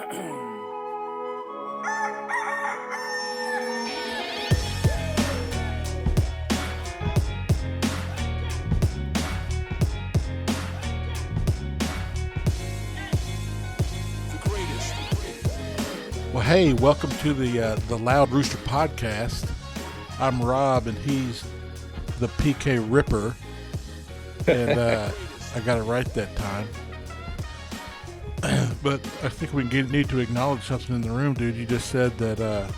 Well, hey, welcome to the Loud Rooster podcast. I'm Rob, and he's the PK Ripper, and I got it right that time. But I think we need to acknowledge something in the room, dude. You just said that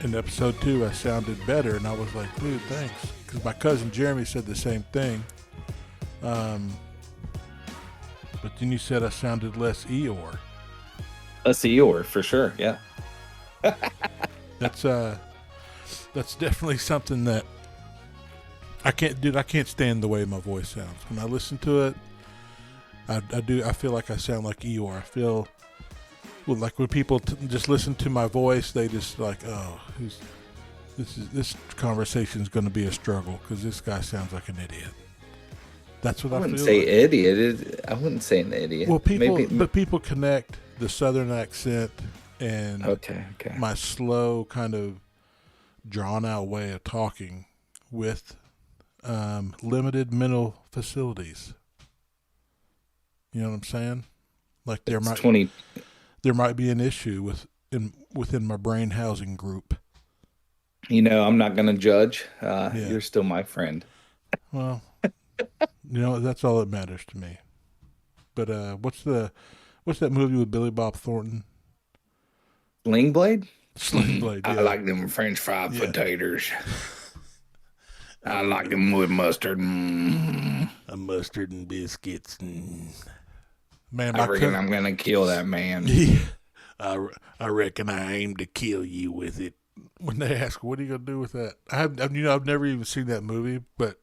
in episode 2 I sounded better, and I was like, dude, thanks. Because my cousin Jeremy said the same thing. But then you said I sounded less Eeyore. Less Eeyore, for sure, yeah. That's definitely something that I can't stand the way my voice sounds. When I listen to it, I feel like I sound like Eeyore. I feel like when people just listen to my voice, they just like, oh, this conversation is going to be a struggle because this guy sounds like an idiot. That's what I feel. I wouldn't say like. Idiot. I wouldn't say an idiot. Well, people connect the Southern accent and my slow, kind of drawn-out way of talking with limited mental facilities. You know what I'm saying? Like there might be an issue within my brain housing group. You know, I'm not going to judge. You're still my friend. Well, that's all that matters to me. But what's that movie with Billy Bob Thornton? Sling Blade? Sling Blade, yeah. I like them French fried potatoes. I like them with mustard. Mustard and biscuits. Man, I reckon I'm going to kill that man. I reckon I aim to kill you with it. When they ask, what are you going to do with that? I've never even seen that movie, but...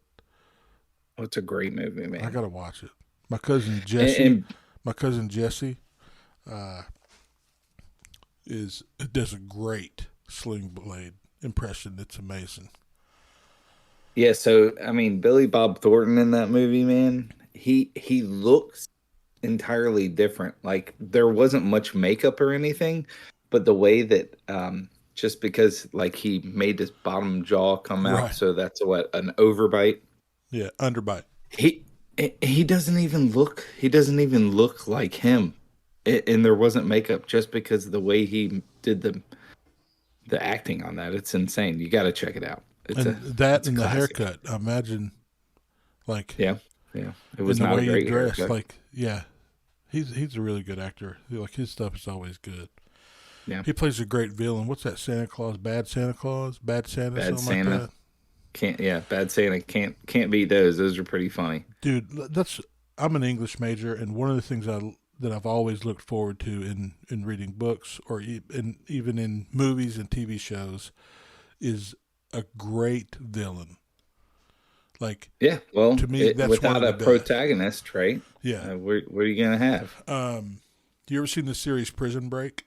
Oh, it's a great movie, man. I got to watch it. My cousin Jesse... does a great Sling Blade impression. It's amazing. Yeah, so I mean, Billy Bob Thornton in that movie, man, he looks entirely different. Like there wasn't much makeup or anything, but the way that just because like he made his bottom jaw come out, right. So that's an overbite. Yeah, underbite. He doesn't even look like him. And there wasn't makeup just because of the way he did the acting on that. It's insane. You got to check it out. It's the haircut. I imagine, like it was not a great haircut. Like he's a really good actor. Like his stuff is always good. Yeah, he plays a great villain. What's that? Santa Claus, Bad Santa Claus, Bad Santa, Bad something Santa. Like that. Bad Santa can't beat those. Those are pretty funny, dude. I'm an English major, and one of the things that I've always looked forward to in reading books or even in movies and TV shows is a great villain. Like, yeah, well, to me, that's without a protagonist, right? Yeah. What are you going to have? You ever seen the series Prison Break?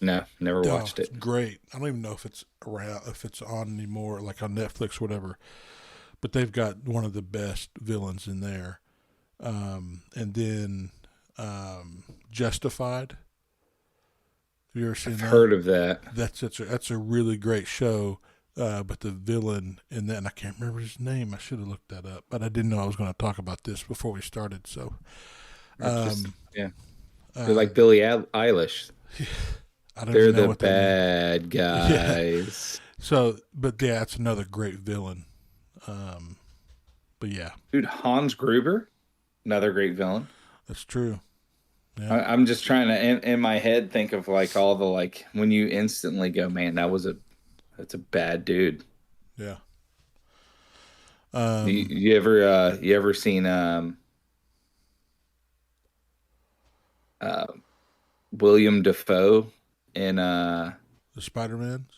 No, never watched it. Great. I don't even know if it's around, if it's on anymore, like on Netflix or whatever. But they've got one of the best villains in there. And then Justified. Have you ever seen that? I've heard of that. That's a really great show. But the villain in that, and I can't remember his name. I should have looked that up, but I didn't know I was going to talk about this before we started. So, they're like Billie Eilish. They're the bad guys. Yeah. So, but yeah, it's another great villain. But yeah, dude, Hans Gruber, another great villain. That's true. Yeah. I'm just trying to in my head think of like all the when you instantly go, man, that's a bad dude. Yeah. You ever seen William Dafoe in the Spider-Mans?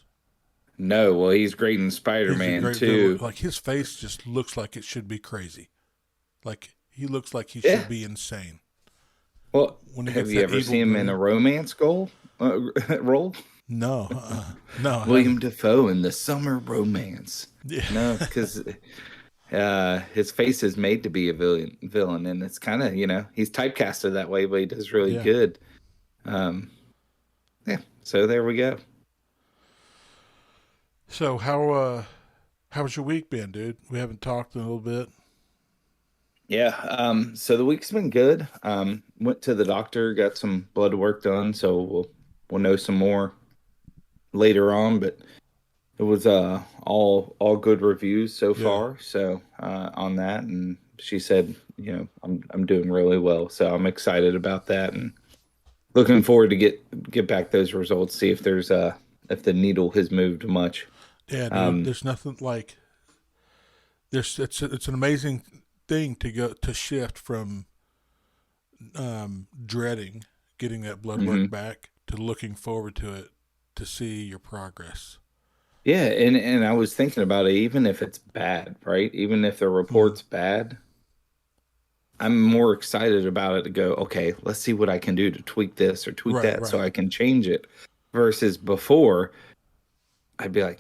No, well, he's great in Spider-Man too. Villain. Like his face just looks like it should be crazy. Like he looks like he should be insane. Well, have you ever seen him in a romance role? No, no. William Dafoe in The Summer Romance. Yeah. No, because his face is made to be a villain, and it's kind of he's typecasted that way, but he does really good. Um, yeah, so there we go. So how's your week been, dude? We haven't talked in a little bit. Yeah, so the week's been good. Went to the doctor, got some blood work done, so we'll know some more later on, but it was all good reviews so Yeah. far. So on that, and she said, I'm doing really well, so I'm excited about that and looking forward to get back those results, see if there's if the needle has moved much. Yeah, dude. Um, There's nothing like there's it's an amazing thing to go to shift from dreading getting that blood work mhm. back to looking forward to it to see your progress. Yeah, and I was thinking about it, even if it's bad, right? Even if the Mm. report's bad, I'm more excited about it to go, okay, let's see what I can do to tweak this or tweak Right, that so right. I can change it. Versus before, I'd be like,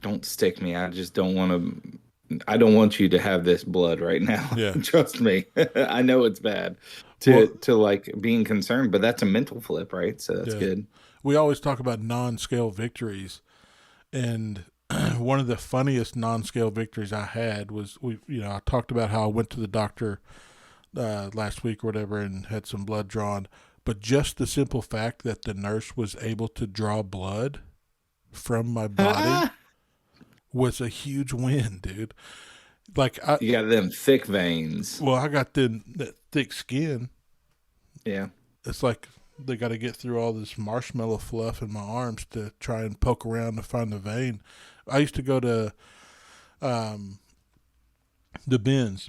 don't stick me. I just don't want I don't want you to have this blood right now. Yeah. Trust me. I know it's bad Well, to like being concerned, but that's a mental flip, right? So that's yeah. good. We always talk about non-scale victories, and one of the funniest non-scale victories I had was I talked about how I went to the doctor last week or whatever and had some blood drawn, but just the simple fact that the nurse was able to draw blood from my body Ah, was a huge win, dude. Like I, you got them thick veins. well, I got that thick skin. Yeah. It's like they got to get through all this marshmallow fluff in my arms to try and poke around to find the vein. I used to go to um, the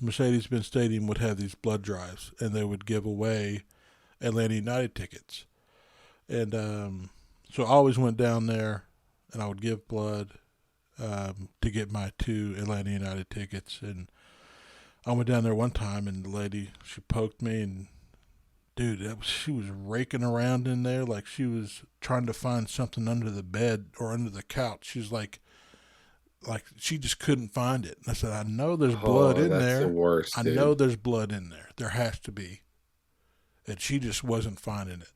Mercedes-Benz Stadium would have these blood drives, and they would give away Atlanta United tickets. And so I always went down there, and I would give blood to get my two Atlanta United tickets. And I went down there one time, and the lady she poked me, and dude, she was raking around in there like she was trying to find something under the bed or under the couch. She was like she just couldn't find it. And I said, I know there's blood Oh, in that's the there. worst, I know dude. there's blood in there. There has to be. And she just wasn't finding it.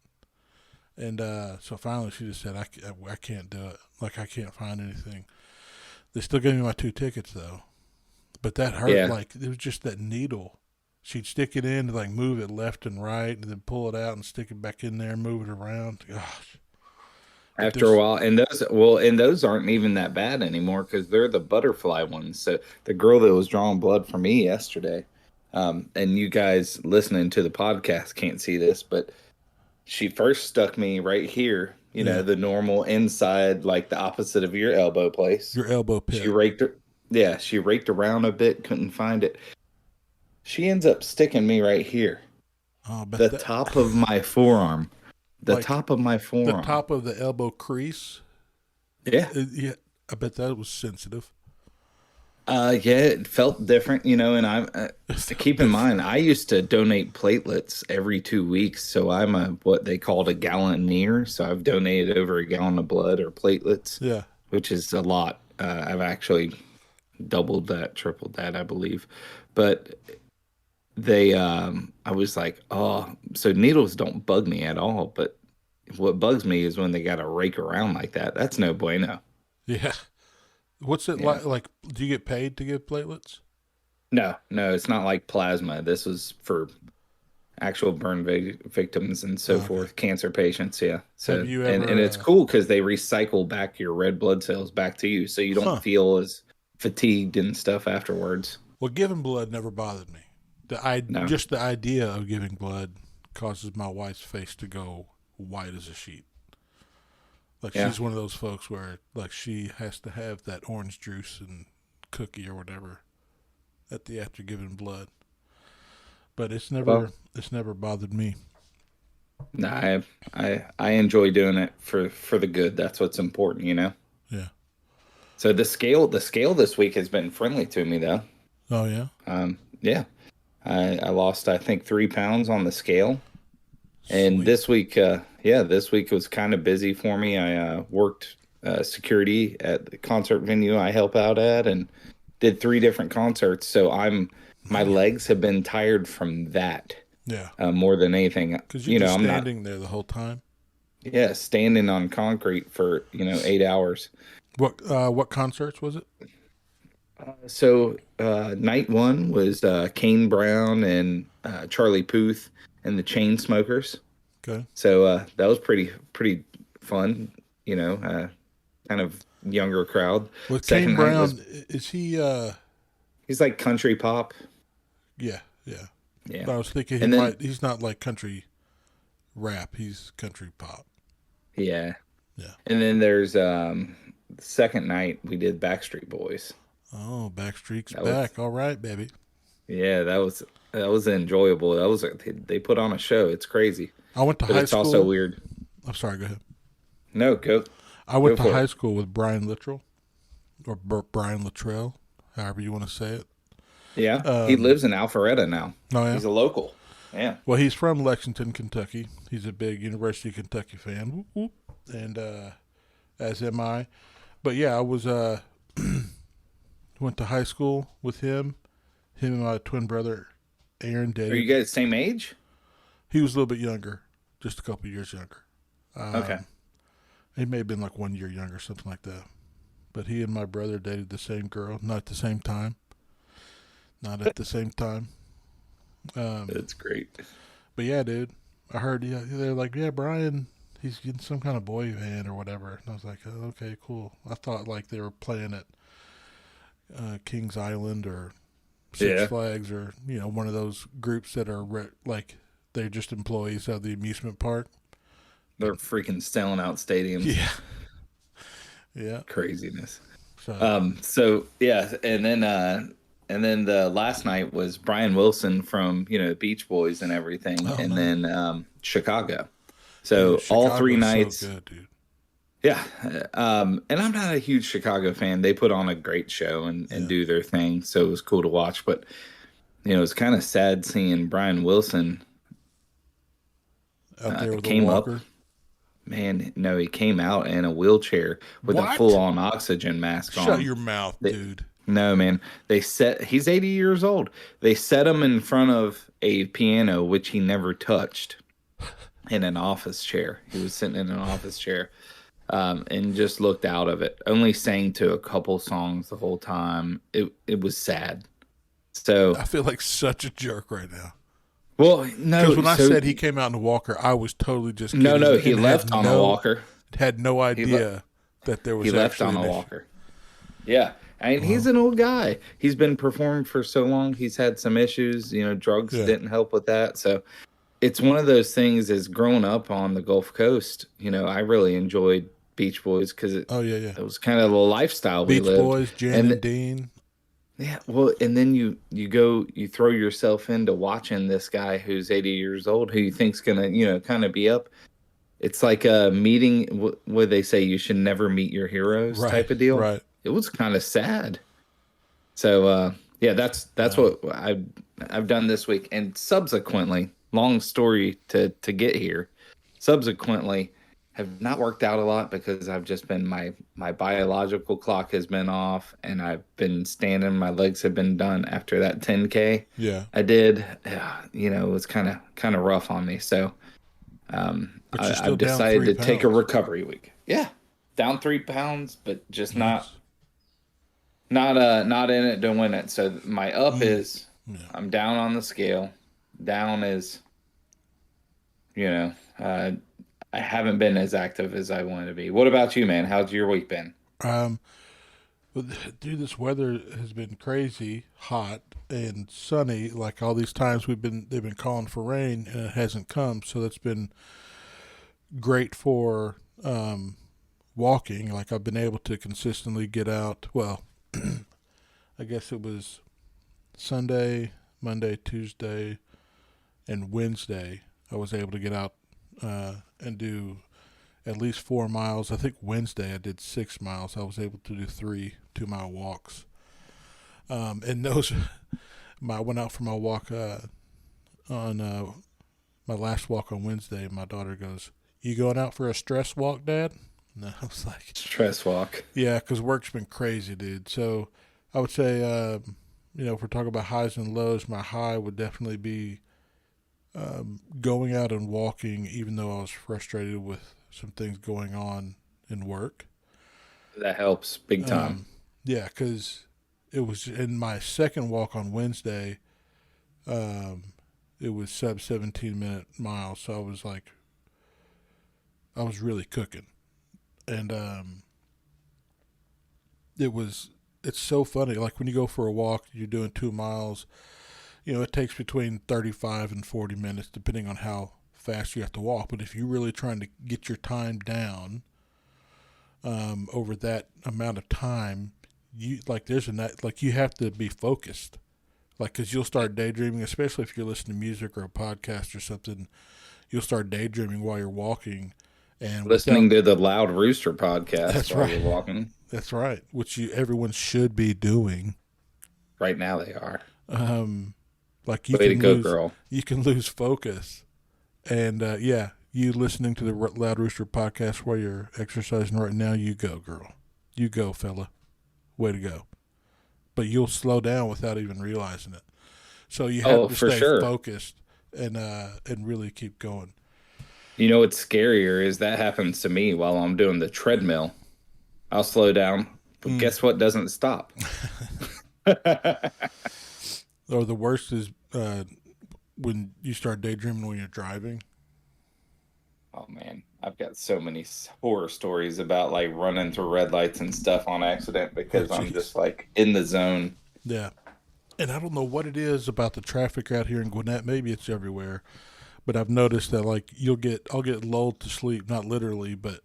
And so finally she just said, I can't do it. Like, I can't find anything. They still gave me my two tickets, though. But that hurt. Yeah. Like, it was just that needle. She'd stick it in to, like, move it left and right and then pull it out and stick it back in there and move it around. Gosh. But After a there's, while, and those aren't even that bad anymore because they're the butterfly ones. So the girl that was drawing blood for me yesterday, and you guys listening to the podcast can't see this, but she first stuck me right here, yeah, the normal inside, like the opposite of your elbow place. your elbow She pit. raked her, yeah, she raked around a bit, couldn't find it. She ends up sticking me right here, Oh, I bet the that, top of my forearm, the like, top of my the forearm. top of the elbow crease. Yeah. Yeah, I bet that was sensitive. Yeah, it felt different, and It felt keep in mind, different. I used to donate platelets every 2 weeks, so I'm a what they called a gallonneer. So I've donated over a gallon of blood or platelets, Yeah. which is a lot. I've actually doubled that, tripled that, I believe. But I was like, oh, so needles don't bug me at all, but what bugs me is when they got to rake around like that. That's no bueno. Yeah. What's it Yeah. like? Like, do you get paid to give platelets? No, no, it's not like plasma. This was for actual burn victims and so Oh, okay. forth, cancer patients. Yeah. Have So, you and ever? it's cool because they recycle back your red blood cells back to you, so you don't Huh. feel as fatigued and stuff afterwards. Well, giving blood never bothered me. I No. just the idea of giving blood causes my wife's face to go white as a sheet. Like, Yeah. she's one of those folks where, like, she has to have that orange juice and cookie or whatever at the after giving blood. But Well, it's never bothered me. no, I enjoy doing it for the good. That's what's important. Yeah. So the scale this week has been friendly to me though. Oh yeah. Yeah. I lost I think 3 pounds on the scale. And Sweet. this week was kind of busy for me. I worked security at the concert venue I help out at, and did 3 different concerts. So my Man. legs have been tired from that Yeah. more than anything. Because you're just I'm not. standing there the whole time. Yeah, standing on concrete for 8 hours. What concerts was it? Night one was Kane Brown and Charlie Puth and the Chain Smokers. Okay. So that was pretty fun. Kind of younger crowd. With Kane Second night was Brown, is he? he's like country pop. Yeah, yeah. Yeah, But I was thinking he and then might. He's not like country rap. He's country pop. yeah, Yeah. and then there's the second night we did Backstreet Boys. Oh, Backstreet's That was back. All right, baby. Yeah, that was enjoyable. They put on a show. It's crazy, I went to but high it's also school. weird. I'm sorry. Go ahead. No, go I go went to for high it. school with Brian Littrell or Brian Luttrell, however you want to say it. Yeah, he Um, lives in Alpharetta now. oh yeah. He's a local. Yeah. Well, he's from Lexington, Kentucky. He's a big University of Kentucky fan, whoop, whoop. And as am I. But yeah, I was went to high school with him. Him and my twin brother Aaron Are you dated. guys same age? He was a little bit younger, just a couple years younger. Okay. He may have been like 1 year younger, something like that. But he and my brother dated the same girl, not at the same time. Not at the same time. Um, That's great. but yeah, dude, I heard they're like, yeah, Brian, he's getting some kind of boy band or whatever. And I was like, oh, okay, cool. I thought like they were playing at Kings Island or Six Yeah, Flags or one of those groups that are like they're just employees of the amusement park. But they're freaking selling out stadiums. yeah, yeah. Craziness. So So yeah, and then the last night was Brian Wilson from Beach Boys and everything, oh and no, then Chicago. dude, So all three Chicago's so nights, good, dude. yeah. And I'm not a huge Chicago fan. They put on a great show and Yeah, do their thing, so it was cool to watch. But it's kind of sad seeing Brian Wilson out there with a came up. walker. Man, no, he came out in a wheelchair with a What? full-on oxygen mask Shut on. your mouth, They, dude. no, man. He's 80 years old. They set him in front of a piano, which he never touched, in an office chair. He was sitting in an office chair, and just looked out of it. Only sang to a couple songs the whole time. It was sad. So, I feel like such a jerk right now. well, Because no, when I so said he came out in a walker, I was totally just no, kidding no, he and left on a walker. had no He le- idea that there he was left actually on an a issue. walker. Yeah. And he's Well, an old guy. He's been performing for so long. He's had some issues. Drugs yeah, didn't help with that. So it's one of those things as growing up on the Gulf Coast, I really enjoyed Beach Boys because it, oh yeah, yeah. it was kind of the lifestyle we Beach lived. Boys, Jan And and Dean. yeah, well, and then you throw yourself into watching this guy who's 80 years old who you think's gonna, kind of be up. It's like a meeting where they say you should never meet your heroes Right, type of deal. right. It was kind of sad. So yeah, that's Wow. what I've done this week, and subsequently, long story to get here. Subsequently, have not worked out a lot because I've just been my biological clock has been off, and I've been standing. My legs have been done after that 10K Yeah, I did. It was kind of rough on me. So but you're still I've down decided three to take a pounds. recovery week. Yeah, down 3 pounds, but just not Nice. not in it to win it. So my up Mm, is yeah. I'm down on the scale. Down is you know uh, I haven't been as active as I wanted to be. What about you, man? How's your week been? Um, but dude, this weather has been crazy hot and sunny. Like all these times they've been calling for rain and it hasn't come. So that's been great for walking. Like I've been able to consistently get out. Well, I guess it was Sunday, Monday, Tuesday, and Wednesday. I was able to get out and do at least 4 miles. I think Wednesday I did 6 miles. I was able to do 3 2 mile walks. And those, I went out for my walk on my last walk on Wednesday. My daughter goes, "You going out for a stress walk, Dad?" And I was like, Stress walk. "Yeah, because work's been crazy, dude." So I would say, if we're talking about highs and lows, my high would definitely be going out and walking, even though I was frustrated with some things going on in work. That helps big time. Yeah, because it was in my second walk on Wednesday. Um, it was sub 17-minute miles, so I was really cooking, and it was it's so funny. Like when you go for a walk, you're doing 2 miles. It takes between 35 and 40 minutes, depending on how fast you have to walk. But if you're really trying to get your time down over that amount of time, you have to be focused. Like, because you'll start daydreaming, especially if you're listening to music or a podcast or something. You'll start daydreaming while you're walking, and Listening to the Loud Rooster podcast that's while right, you're walking. that's right, which everyone should be doing. Right now they are. Like Way to go, girl. you can lose focus, and yeah, you listening to the Loud Rooster podcast while you're exercising right now, you go, girl, you go, fella, way to go. But you'll slow down without even realizing it. So you have Oh, to for stay sure. focused and really keep going. You know what's scarier is that happens to me while I'm doing the treadmill. I'll slow down, but guess what doesn't stop? Or the worst is when you start daydreaming when you're driving. Oh man, I've got so many horror stories about like running through red lights and stuff on accident Oh, because I'm jeez. just like in the zone. Yeah. And I don't know what it is about the traffic out here in Gwinnett. Maybe it's everywhere, but I've noticed that like I'll get lulled to sleep, not literally, but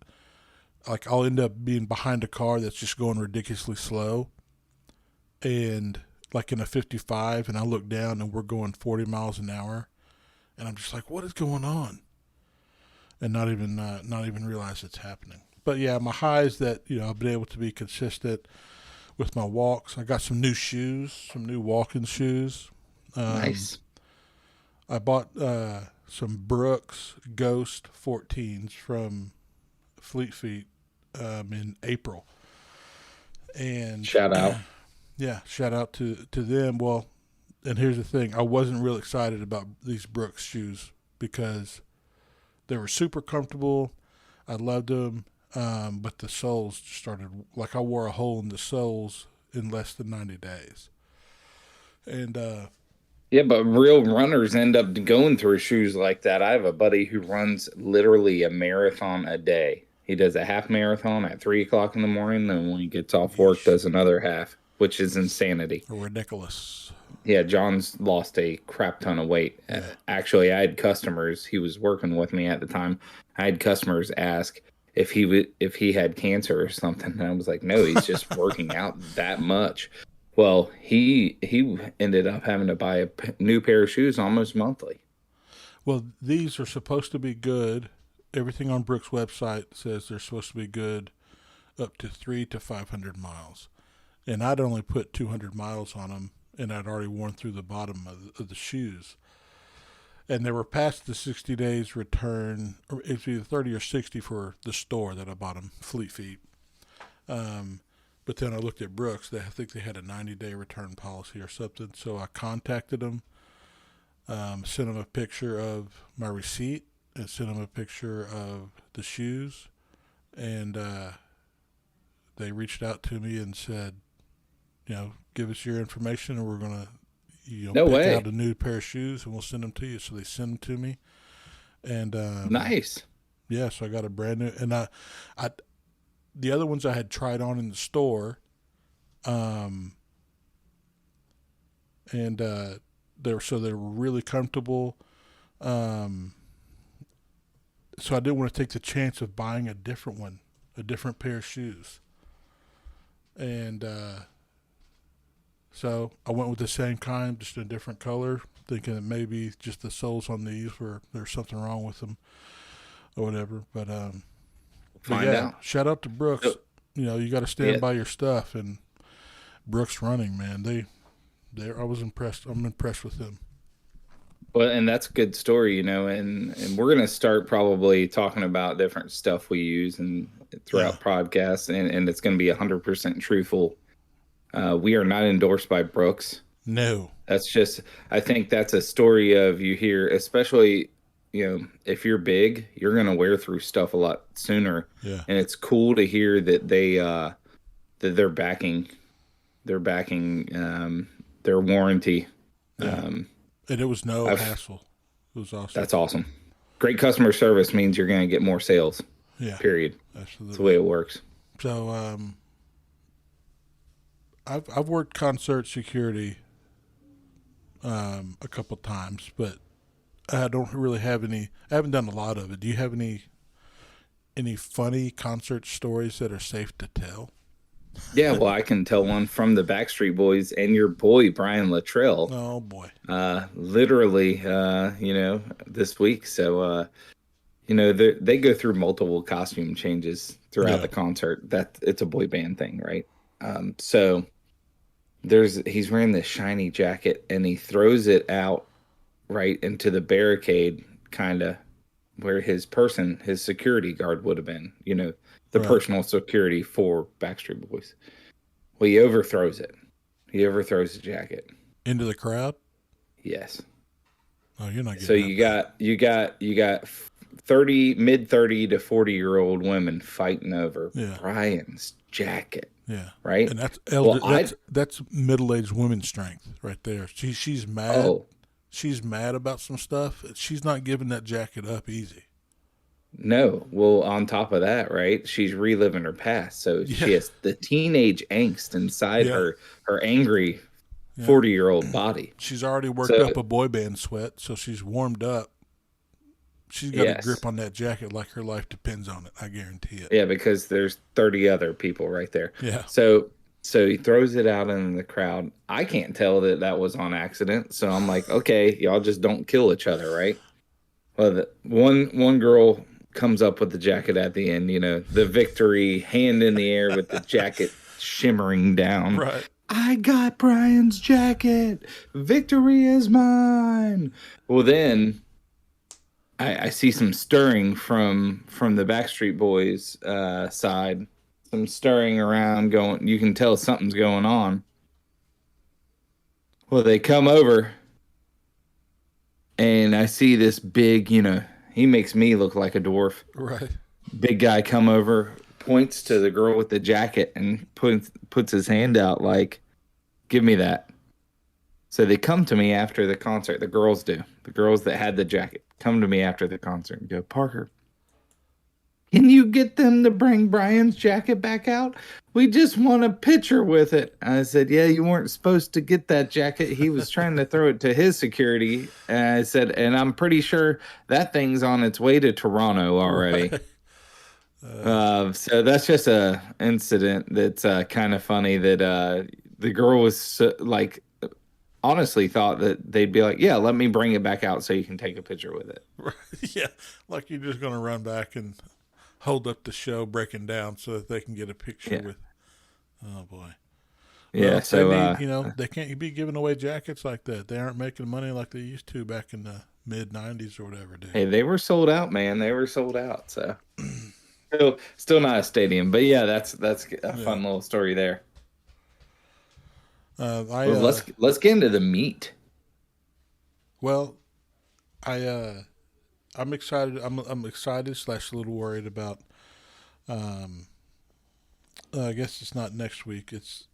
like I'll end up being behind a car that's just going ridiculously slow, and like in a 55, and I look down and we're going 40 miles an hour, and I'm just like, what is going on? And not even realize it's happening. But yeah, my high is that I've been able to be consistent with my walks. I got some new shoes, some new walking shoes. Um, Nice. I bought some Brooks Ghost 14s from Fleet Feet in April, and Shout out. yeah, shout out to them. Well, and here's the thing: I wasn't real excited about these Brooks shoes because they were super comfortable. I loved them, but the soles just started like I wore a hole in the soles in less than 90 days, and Yeah, but real runners end up going through shoes like that. I have a buddy who runs literally a marathon a day. He does a half marathon at 3 o'clock in the morning, and when he gets off work, yeesh, does another half, which is insanity. ridiculous. Yeah, John's lost a crap ton of weight. Yeah, Actually, I had customers. He was working with me at the time. I had customers ask if he had cancer or something, and I was like, no, he's just working out that much. Well, he ended up having to buy a new pair of shoes almost monthly. well, these are supposed to be good. Everything on Brooks' website says they're supposed to be good up to 3 to 500 miles, and I'd only put 200 miles on them, and I'd already worn through the bottom of the shoes. And they were past the 60 days return, or it's either 30 or 60 for the store that I bought them, Fleet Feet. Um, but then I looked at Brooks. I think they had a 90-day return policy or something. So I contacted them, sent them a picture of my receipt, and sent them a picture of the shoes. And they reached out to me and said, give us your information, and we're gonna, No pick out way. a new pair of shoes, and we'll send them to you. So they sent them to me, and Nice. yeah, so I got a brand new. And I the other ones I had tried on in the store, um, and they were really comfortable. Um, so I didn't want to take the chance of buying a different one, a different pair of shoes, and so I went with the same kind, just a different color, thinking that maybe just the soles on these were there's something wrong with them or whatever. But Find yeah, out. shout out to Brooks. So, You got to stand yeah. by your stuff, and Brooks Running, man, they I was impressed. I'm impressed with them. Well, and that's a good story, and we're gonna start probably talking about different stuff we use and Yeah, throughout podcasts, and it's gonna be 100% truthful. We are not endorsed by Brooks. no, That's just, I think that's a story of you hear, especially, if you're big, you're gonna wear through stuff a lot sooner. Yeah. And it's cool to hear that they're backing their warranty. Yeah. Um, And it was no I've hassle. It was awesome. That's awesome. Great customer service means you're gonna get more sales. Yeah. Period. That's the way Absolutely. it works. So, I've worked concert security a couple times, but I don't really have any. I haven't done a lot of it. Do you have any funny concert stories that are safe to tell? Yeah, well, I can tell one from the Backstreet Boys and your boy Brian Luttrell. Oh boy. Literally, this week. So, they go through multiple costume changes throughout Yeah. the concert. That it's a boy band thing, right? So he's wearing this shiny jacket and he throws it out right into the barricade, kind of where his security guard would have been, the Right. personal security for Backstreet Boys. Well, he overthrows it. He overthrows the jacket. Into the crowd? Yes. Oh, you're not So getting that. you got 30 mid 30 to 40-year-old women fighting over Yeah. Brian's jacket, Yeah. right? And that's Well, elder. That's middle-aged woman strength right there. She's mad. oh, She's mad about some stuff. She's not giving that jacket up easy. no. Well, on top of that, right? She's reliving her past. So Yeah. she has the teenage angst inside Yeah. her angry Yeah. 40-year-old body. She's already worked So up a boy band sweat, so she's warmed up. She's got a yes. grip on that jacket like her life depends on it. I guarantee it. Yeah, because there's 30 other people right there. Yeah. So he throws it out in the crowd. I can't tell that was on accident. So I'm like, okay, y'all just don't kill each other, right? Well, one girl comes up with the jacket at the end, the victory, hand in the air with the jacket shimmering down. Right. I got Brian's jacket. Victory is mine. Well, then I see some stirring from the Backstreet Boys side. Some stirring around going. You can tell something's going on. Well, they come over, and I see this big. He makes me look like a dwarf. Right. Big guy come over, points to the girl with the jacket, and puts his hand out like, "Give me that." So they come to me after the concert. The girls do. The girls that had the jacket come to me after the concert and go, "Parker, can you get them to bring Brian's jacket back out? We just want a picture with it." I said, "Yeah, you weren't supposed to get that jacket. He was trying to throw it to his security." And I said, "And I'm pretty sure that thing's on its way to Toronto already." Right. So that's just a incident that's kind of funny that the girl was like, honestly thought that they'd be like, "Yeah, let me bring it back out so you can take a picture with it." Right. Yeah. Like you're just going to run back and hold up the show breaking down so that they can get a picture Yeah. with. Oh boy. Yeah. Well, So they need, they can't be giving away jackets like that. They aren't making money like they used to back in the mid '90s or whatever, dude. hey, they were sold out, man. They were sold out. So still not a stadium, but yeah, that's a fun little story there. I Well, let's get into the meat. well, I'm excited. I'm excited slash a little worried about. Um, I guess it's not next week. It's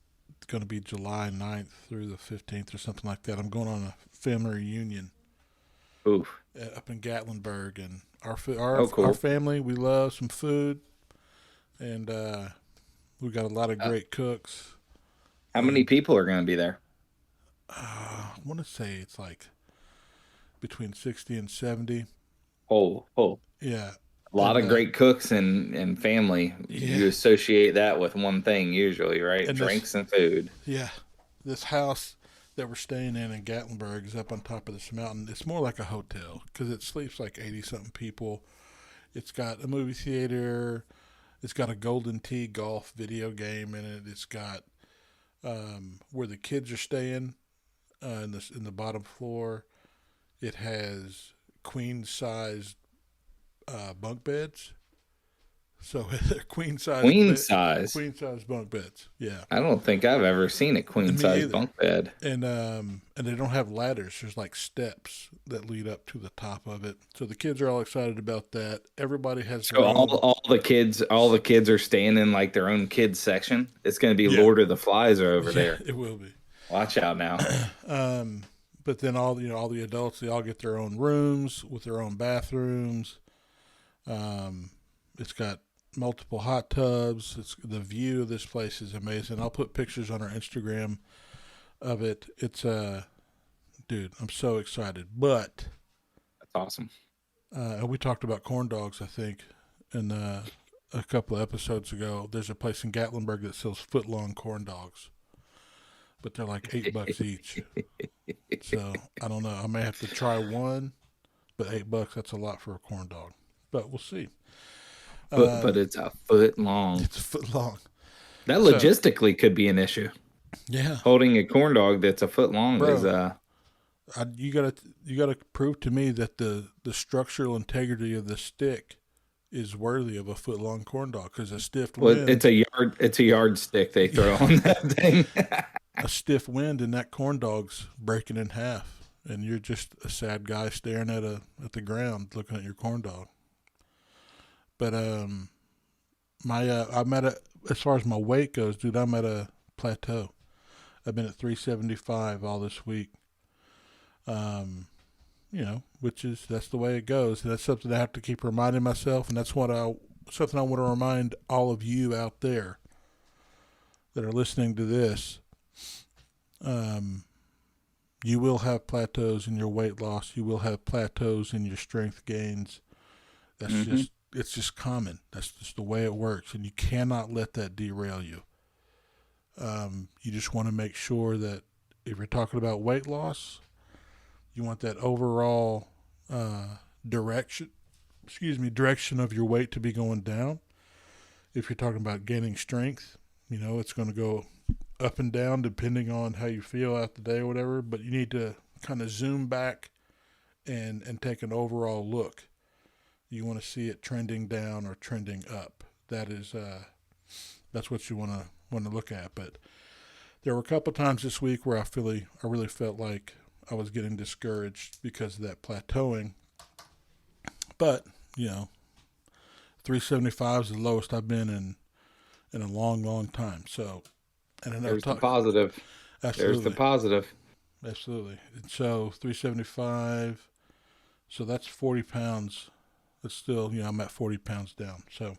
going to be July 9th through the 15th or something like that. I'm going on a family reunion Oof. up in Gatlinburg, and Oh, our cool. family, we love some food, and we got a lot of great cooks. How many And people are going to be there? I want to say it's like between 60 and 70. Oh, Yeah, a lot and of great cooks and family. yeah, You associate that with one thing usually, right? and this Drinks and food. yeah, this house that we're staying in Gatlinburg is up on top of this mountain. It's more like a hotel because it sleeps like 80 something people. It's got a movie theater. It's got a Golden Tee golf video game in it. It's got where the kids are staying in the bottom floor. It has queen size bunk beds. So they're queen size Queen size. bunk beds. Yeah. I don't think I've ever seen a queen Me size either. bunk bed. And they don't have ladders. There's like steps that lead up to the top of it. So the kids are all excited about that. Everybody has So their own. all the kids are staying in like their own kids section. It's going to be Yeah. Lord of the Flies are over Yeah, there. it will be. Watch out now. But then all the adults, they all get their own rooms with their own bathrooms. It's got multiple hot tubs. The view of this place is amazing. I'll put pictures on our Instagram of it. It's dude, I'm so excited. But That's awesome. we talked about corn dogs, I think, in a couple of episodes ago. There's a place in Gatlinburg that sells foot-long corn dogs, but they're like $8 each. So I don't know. I may have to try one, but $8, that's a lot for a corn dog. But we'll see. But it's a foot long. It's a foot long. That logistically could be an issue. Yeah. Holding a corn dog that's a foot long is you gotta prove to me that the structural integrity of the stick is worthy of a foot long corn dog, because a stiff wind. It's a yardstick they throw on that thing. A stiff wind and that corn dog's breaking in half, and you're just a sad guy staring at the ground looking at your corn dog. But I'm at as far as my weight goes, dude, I'm at a plateau. I've been at 375 all this week. That's the way it goes. And that's something I have to keep reminding myself, and that's something I want to remind all of you out there that are listening to this. You will have plateaus in your weight loss. You will have plateaus in your strength gains. That's it's just common. That's just the way it works, and you cannot let that derail you. You just want to make sure that if you're talking about weight loss, you want that overall direction of your weight to be going down. If you're talking about gaining strength, it's going to go up and down depending on how you feel out the day or whatever, but you need to kind of zoom back and take an overall look. You want to see it trending down or trending up. That's what you want to look at. But there were a couple times this week where I really felt like I was getting discouraged because of that plateauing. But 375 is the lowest I've been in a long, long time. So, and There's the positive. Absolutely. There's the positive. Absolutely. And so 375. So that's 40 pounds. It's still, I'm at 40 pounds down. So,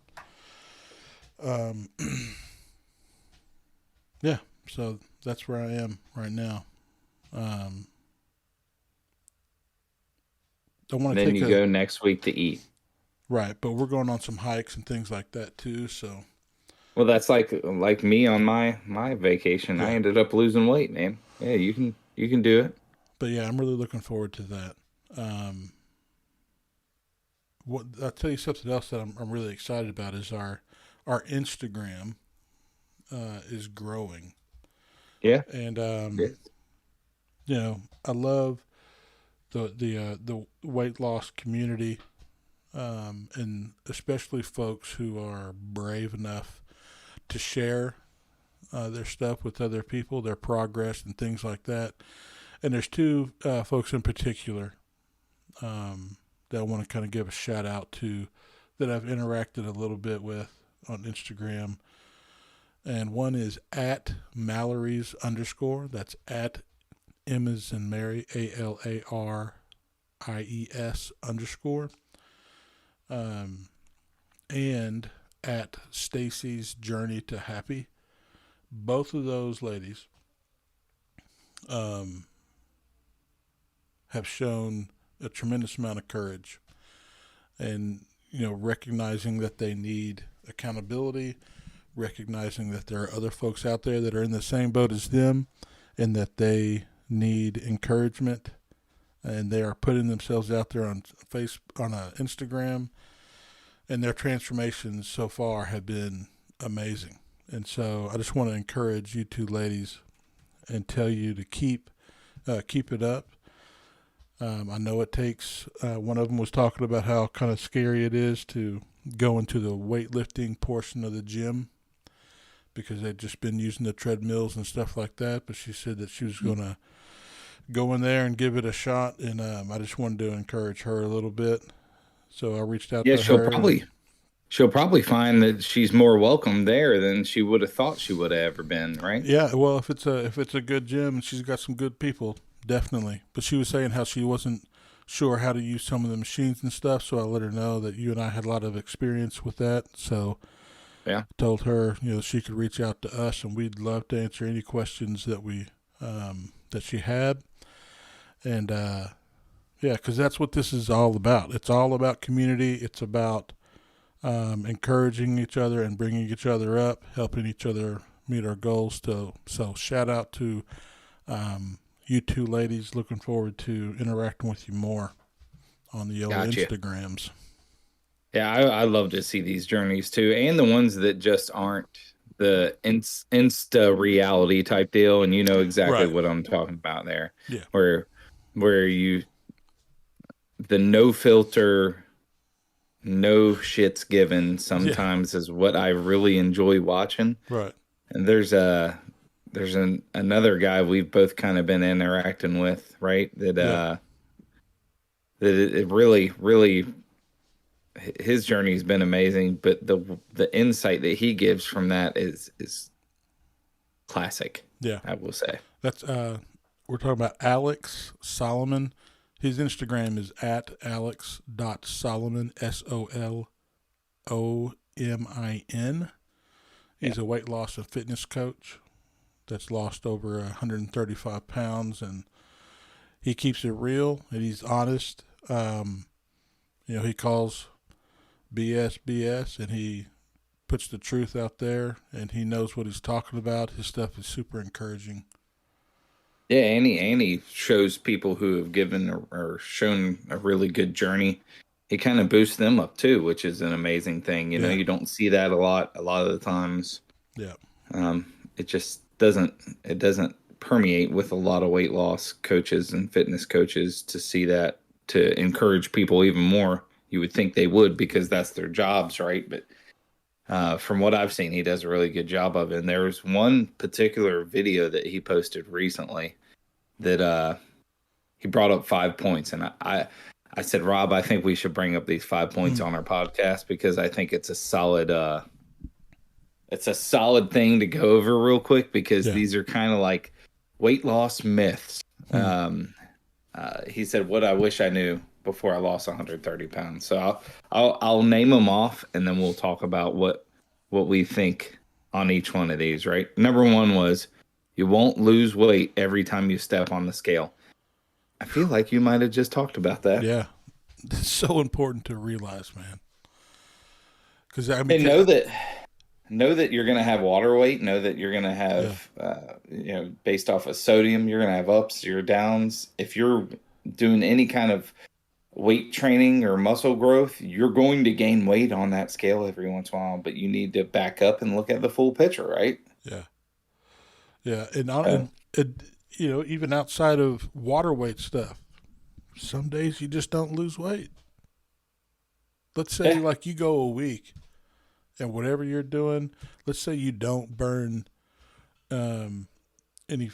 yeah. So that's where I am right now. Then you go next week to eat. Right, but we're going on some hikes and things like that too. So, well, that's like me on my vacation. Yeah. I ended up losing weight, man. Yeah, you can do it. But yeah, I'm really looking forward to that. I'll tell you something else that I'm really excited about is our Instagram is growing. Yeah, and I love the weight loss community, and especially folks who are brave enough to share their stuff with other people, their progress and things like that. And there's two folks in particular that I want to kind of give a shout out to that I've interacted a little bit with on Instagram. And one is at Mallory's _. That's at M as in Mary, ALARIES _. And at Stacy's Journey to Happy. Both of those ladies have shown a tremendous amount of courage, and recognizing that they need accountability, recognizing that there are other folks out there that are in the same boat as them, and that they need encouragement, and they are putting themselves out there on Instagram, and their transformations so far have been amazing. And so I just want to encourage you two ladies and tell you to keep it up. I know it takes, one of them was talking about how kind of scary it is to going to the weightlifting portion of the gym because they'd just been using the treadmills and stuff like that. But she said that she was going to go in there and give it a shot, and I just wanted to encourage her a little bit. So I reached out Yeah, to her. she'll probably find that she's more welcome there than she would have thought she would have ever been, right? Yeah, well, if it's a good gym and she's got some good people, definitely. But she was saying how she wasn't sure how to use some of the machines and stuff, so I let her know that you and I had a lot of experience with that. So Yeah. I told her, she could reach out to us, and we'd love to answer any questions that she had. And yeah, because that's what this is all about. It's all about community. It's about encouraging each other and bringing each other up, helping each other meet our goals. So shout out to you two ladies. Looking forward to interacting with you more on the old Gotcha. Instagrams. Yeah, I love to see these journeys too, and the ones that just aren't the insta reality type deal, and you know exactly Right. what I'm talking about there, Yeah. where you the no filter, no shits given Yeah. sometimes is what I really enjoy watching. Right. And another guy we've both kind of been interacting with, right? Yeah. That it really his journey's been amazing, but the insight that he gives from that is classic. Yeah. I will say. That's we're talking about Alex Solomon. His Instagram is at alex.solomon, SOLOMIN. Yeah. He's a weight loss and fitness coach that's lost over 135 pounds, and he keeps it real and he's honest. He calls BS BS, and he puts the truth out there, and he knows what he's talking about. His stuff is super encouraging. Yeah, and he shows people who have given or shown a really good journey. He kind of boosts them up too, which is an amazing thing. Yeah. You don't see that a lot of the times. Yeah. It just doesn't permeate with a lot of weight loss coaches and fitness coaches to see that, to encourage people even more. You would think they would because that's their jobs, right? But from what I've seen, he does a really good job of it. And there was one particular video that he posted recently that he brought up 5 points, and I said, Rob, I think we should bring up these 5 points on our podcast because I think it's a solid thing to go over real quick because Yeah. these are kind of like weight loss myths. He said, "What I wish I knew before I lost 130 pounds." So I'll name them off, and then we'll talk about what we think on each one of these. Right? Number one was you won't lose weight every time you step on the scale. I feel like you might have just talked about that. Yeah. It's so important to realize, man. Because And know that you're going to have water weight. Know that you're going to have, based off of sodium, you're going to have ups, your downs. If you're doing any kind of weight training or muscle growth, you're going to gain weight on that scale every once in a while, but you need to back up and look at the full picture, right? Yeah. Yeah. And even outside of water weight stuff, some days you just don't lose weight. Let's say like you go a week and whatever you're doing, let's say you don't burn any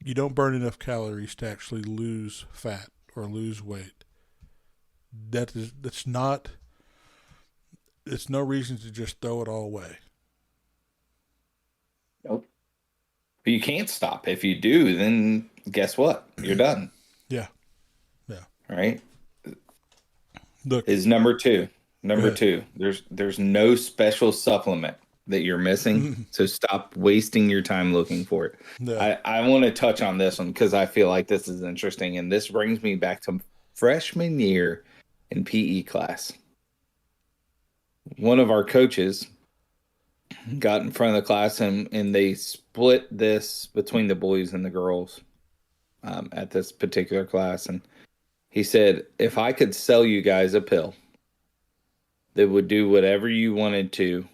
you don't burn enough calories to actually lose fat or lose weight. That's not it's no reason to just throw it all away. Nope. But you can't stop. If you do, then guess what? You're done. Yeah. Yeah. Right? Look, Is number two. Number two. There's no special supplement that you're missing. So stop wasting your time looking for it. no. I want to touch on this one because I feel like this is interesting. And this brings me back to freshman year in PE class. One of our coaches got in front of the class and they split this between the boys and the girls at this particular class. And he said, if I could sell you guys a pill that would do whatever you wanted to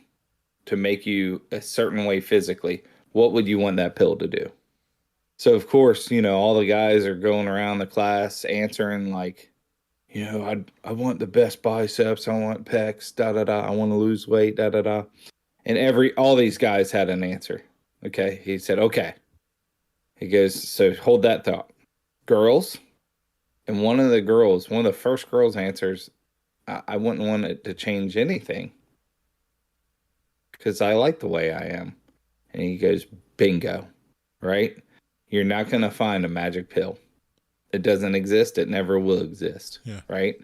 make you a certain way physically, what would you want that pill to do? So, of course, all the guys are going around the class answering like, I want the best biceps. I want pecs. Da da da. I want to lose weight. Da da da. And all these guys had an answer. Okay, he said, okay. He goes, so hold that thought, girls. And one of the first girls' answers, I wouldn't want it to change anything because I like the way I am. And he goes, bingo, right? You're not going to find a magic pill. It doesn't exist. It never will exist. Yeah. Right.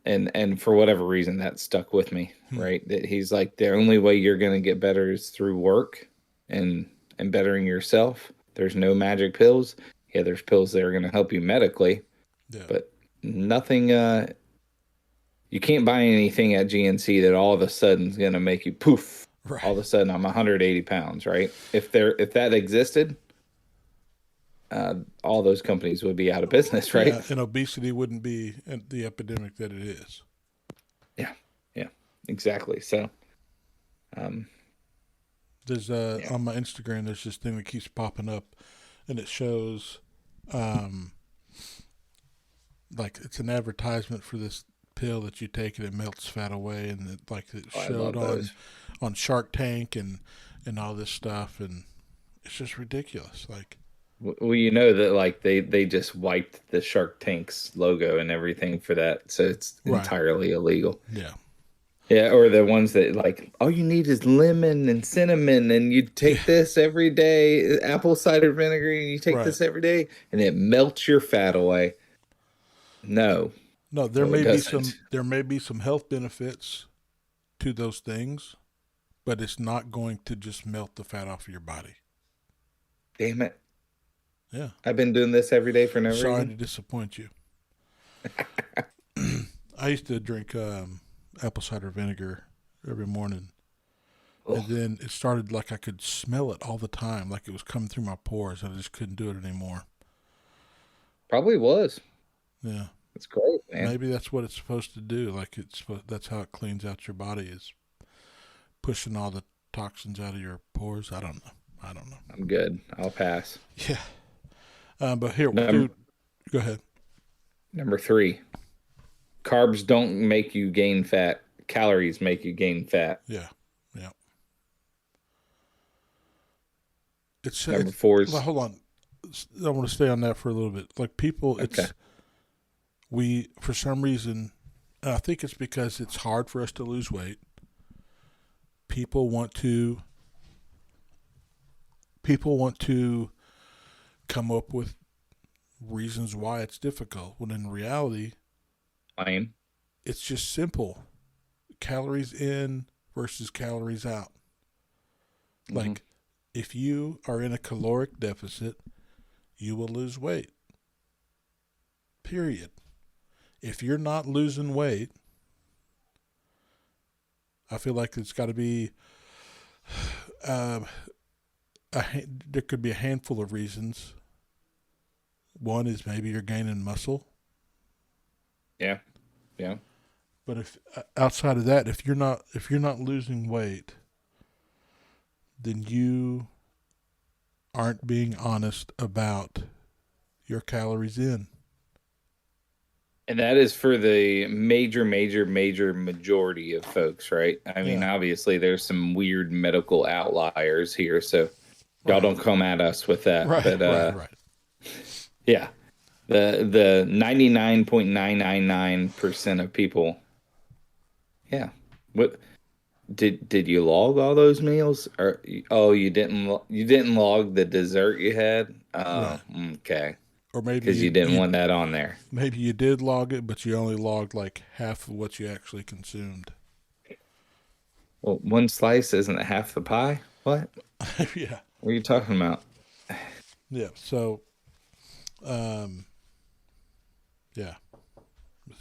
And for whatever reason that stuck with me, right? That he's like, the only way you're going to get better is through work and bettering yourself. There's no magic pills. Yeah, there's pills that are going to help you medically, but nothing. You can't buy anything at GNC that all of a sudden is going to make you poof. Right. All of a sudden, I'm 180 pounds. Right? If that existed, all those companies would be out of business, right? Yeah, and obesity wouldn't be the epidemic that it is. Yeah, exactly. So, there's on my Instagram, there's this thing that keeps popping up, and it shows, like it's an advertisement for this pill that you take and it melts fat away, and it showed on Shark Tank and all this stuff, and it's just ridiculous. Like, well, you know that like they just wiped the Shark Tank's logo and everything for that, so it's entirely illegal. Yeah, or the ones that like all you need is lemon and cinnamon, and you take this every day, apple cider vinegar, and you take this every day, and it melts your fat away. No, there may be some health benefits to those things, but it's not going to just melt the fat off of your body. Damn it. Yeah. I've been doing this every day for no reason. Sorry to disappoint you. I used to drink apple cider vinegar every morning. Oh. And then it started like I could smell it all the time, like it was coming through my pores. I just couldn't do it anymore. Probably was. Yeah. That's great, man. Maybe that's what it's supposed to do. Like that's how it cleans out your body, is pushing all the toxins out of your pores. I don't know. I'm good. I'll pass. Yeah. But here, dude, go ahead. Number 3. Carbs don't make you gain fat. Calories make you gain fat. Yeah. It's number 4 is. Well, hold on. I want to stay on that for a little bit. Like people, we for some reason, and I think it's because it's hard for us to lose weight. People want to come up with reasons why it's difficult, when in reality, it's just simple. Calories in versus calories out. Mm-hmm. Like, if you are in a caloric deficit, you will lose weight. Period. If you're not losing weight, I feel like it's got to be there could be a handful of reasons. One is maybe you're gaining muscle. Yeah. But if outside of that, if you're not losing weight, then you aren't being honest about your calories in. And that is for the major majority of folks, right? I mean, obviously there's some weird medical outliers here, so y'all don't come at us with that. Right, but right. Yeah. The 99.999% of people. Yeah. What did you log all those meals? Or you didn't log the dessert you had? Oh, okay. Or maybe because you didn't want that on there. Maybe you did log it, but you only logged like half of what you actually consumed. Well, one slice isn't half the pie. What? Yeah. What are you talking about? Yeah. So, yeah.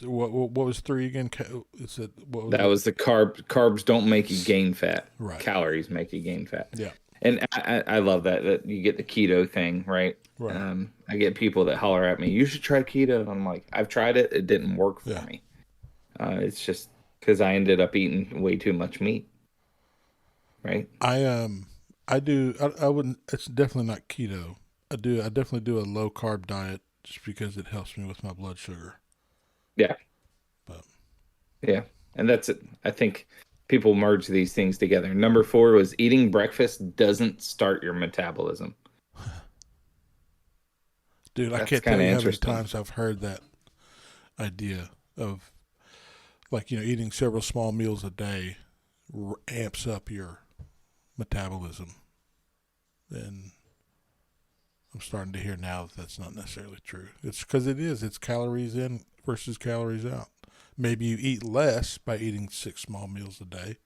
What was 3 again? That was the carbs don't make you gain fat. Right. Calories make you gain fat. Yeah. And I love that you get the keto thing, right? Right. I get people that holler at me, you should try keto. And I'm like, I've tried it. It didn't work for me. It's just because I ended up eating way too much meat. Right. I wouldn't, it's definitely not keto. I definitely do a low carb diet just because it helps me with my blood sugar. Yeah. But Yeah. And that's it. I think people merge these things together. Number four was eating breakfast doesn't start your metabolism. dude, I That's can't tell kind of you how many interesting. times I've heard that idea of like eating several small meals a day amps up your metabolism, and I'm starting to hear now that that's not necessarily true. It's because it is. It's calories in versus calories out. Maybe you eat less by eating six small meals a day.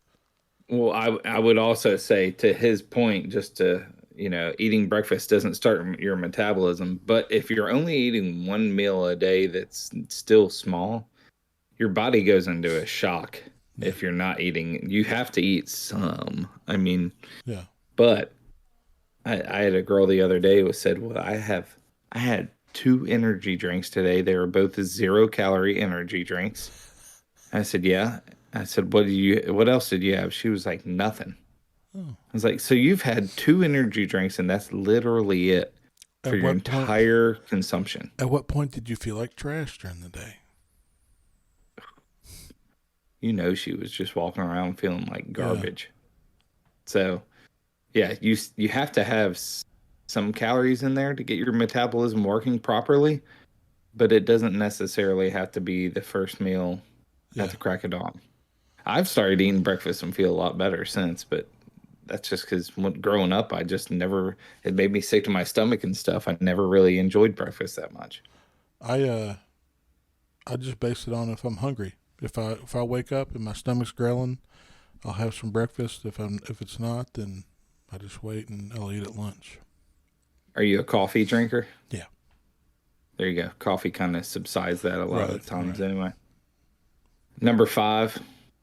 Well, I would also say to his point, just to, eating breakfast doesn't start your metabolism, but if you're only eating one meal a day that's still small, your body goes into a shock Yeah, if you're not eating. You have to eat some. I mean, yeah. but I had a girl the other day who said, "Well, I had two energy drinks today. They were both 0 calorie energy drinks." I said, "Yeah." I said, what else did you have?" She was like, "Nothing." Oh. I was like, "So you've had two energy drinks and that's literally it for At your what point? entire consumption?" At what point did you feel like trash during the day? She was just walking around feeling like Yeah, garbage. So, yeah, you have to have some calories in there to get your metabolism working properly, but it doesn't necessarily have to be the first meal at yeah. the crack of dawn. I've started eating breakfast and feel a lot better since, but that's just because growing up, I just never, it made me sick to my stomach and stuff. I never really enjoyed breakfast that much. I I just base it on if I'm hungry. If I wake up and my stomach's growling, I'll have some breakfast. If it's not, then I just wait and I'll eat at lunch. Are you a coffee drinker? Yeah. There you go. Coffee kind of subsides that a lot Right. of the times Right. anyway. Number five,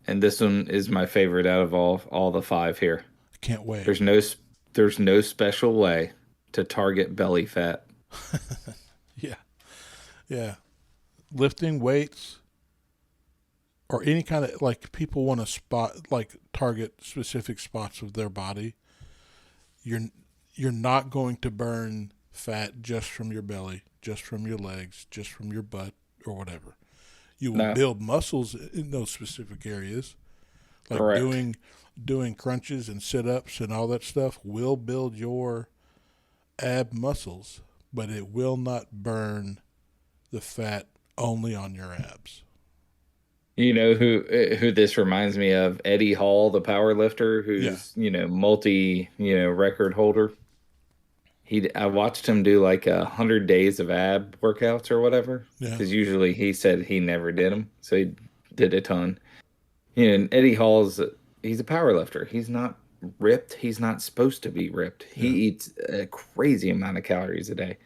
and this one is my favorite out of all the five here. I can't wait. There's no there's no special way to target belly fat. Yeah. Yeah. Lifting weights or any kind of like people want to spot like target specific spots of their body. You're you're not going to burn fat just from your belly, just from your legs, just from your butt or whatever. You will No, build muscles in those specific areas. Like correct. doing crunches and sit ups and all that stuff will build your ab muscles, but it will not burn the fat only on your abs. You know who this reminds me of? Eddie Hall, the power lifter, Yeah, who's multi record holder. I watched him do like 100 days of ab workouts or whatever, yeah, because usually he said he never did them, so he did a ton. And Eddie Hall's he's a power lifter. He's not ripped. He's not supposed to be ripped. He yeah, eats a crazy amount of calories a day.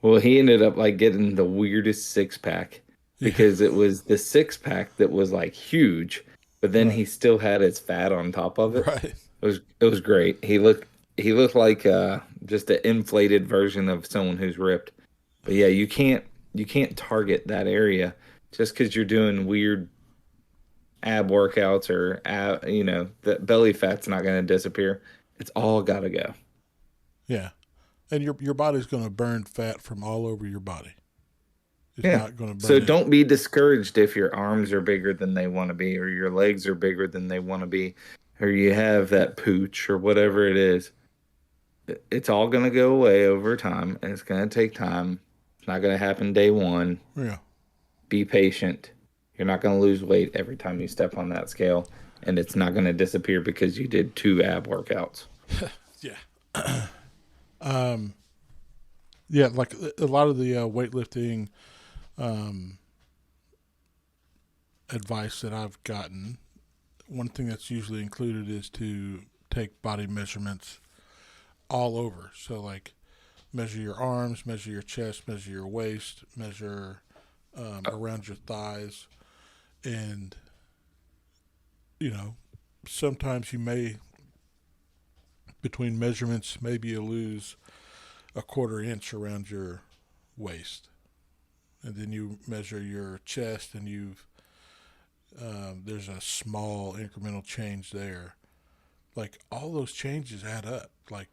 Well, he ended up like getting the weirdest six pack yeah. because it was the six pack that was like huge, but then Right, he still had his fat on top of it. right. It was great. He looked like just an inflated version of someone who's ripped. But yeah, you can't target that area just because you're doing weird ab workouts or that belly fat's not going to disappear. It's all got to go. Yeah, and your body's going to burn fat from all over your body. It's Yeah. not going to So burn it. don't be discouraged if your arms are bigger than they want to be, or your legs are bigger than they want to be, or you have that pooch or whatever it is. It's all going to go away over time, and it's going to take time. It's not going to happen day one. Yeah, Be patient. You're not going to lose weight every time you step on that scale, and it's not going to disappear because you did two ab workouts. yeah, um, yeah. Like a lot of the weightlifting um, advice that I've gotten, one thing that's usually included is to take body measurements all over. So like measure your arms, measure your chest, measure your waist, measure around your thighs, and you know sometimes you may between measurements maybe you lose a quarter inch around your waist, and then you measure your chest and you've there's a small incremental change there. Like all those changes add up. Like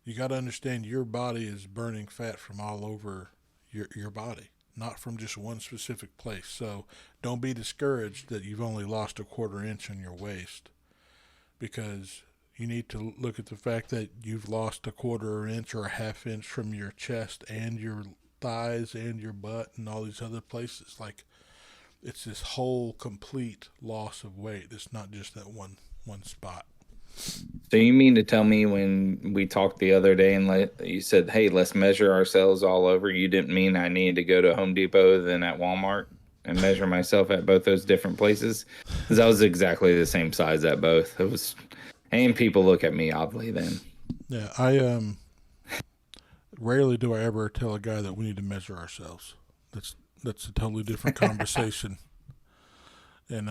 You got to understand your body is burning fat from all over your body, not from just one specific place. So don't be discouraged that you've only lost a quarter inch on your waist, because you need to look at the fact that you've lost a quarter inch or a half inch from your chest and your thighs and your butt and all these other places. Like, it's this whole complete loss of weight. It's not just that one spot. So you mean to tell me when we talked the other day and you said, "Hey, let's measure ourselves all over," you didn't mean I needed to go to Home Depot then at Walmart and measure myself at both those different places? Because I was exactly the same size at both. It was, and people look at me oddly then. Yeah, I rarely do I ever tell a guy that we need to measure ourselves. That's a totally different conversation. And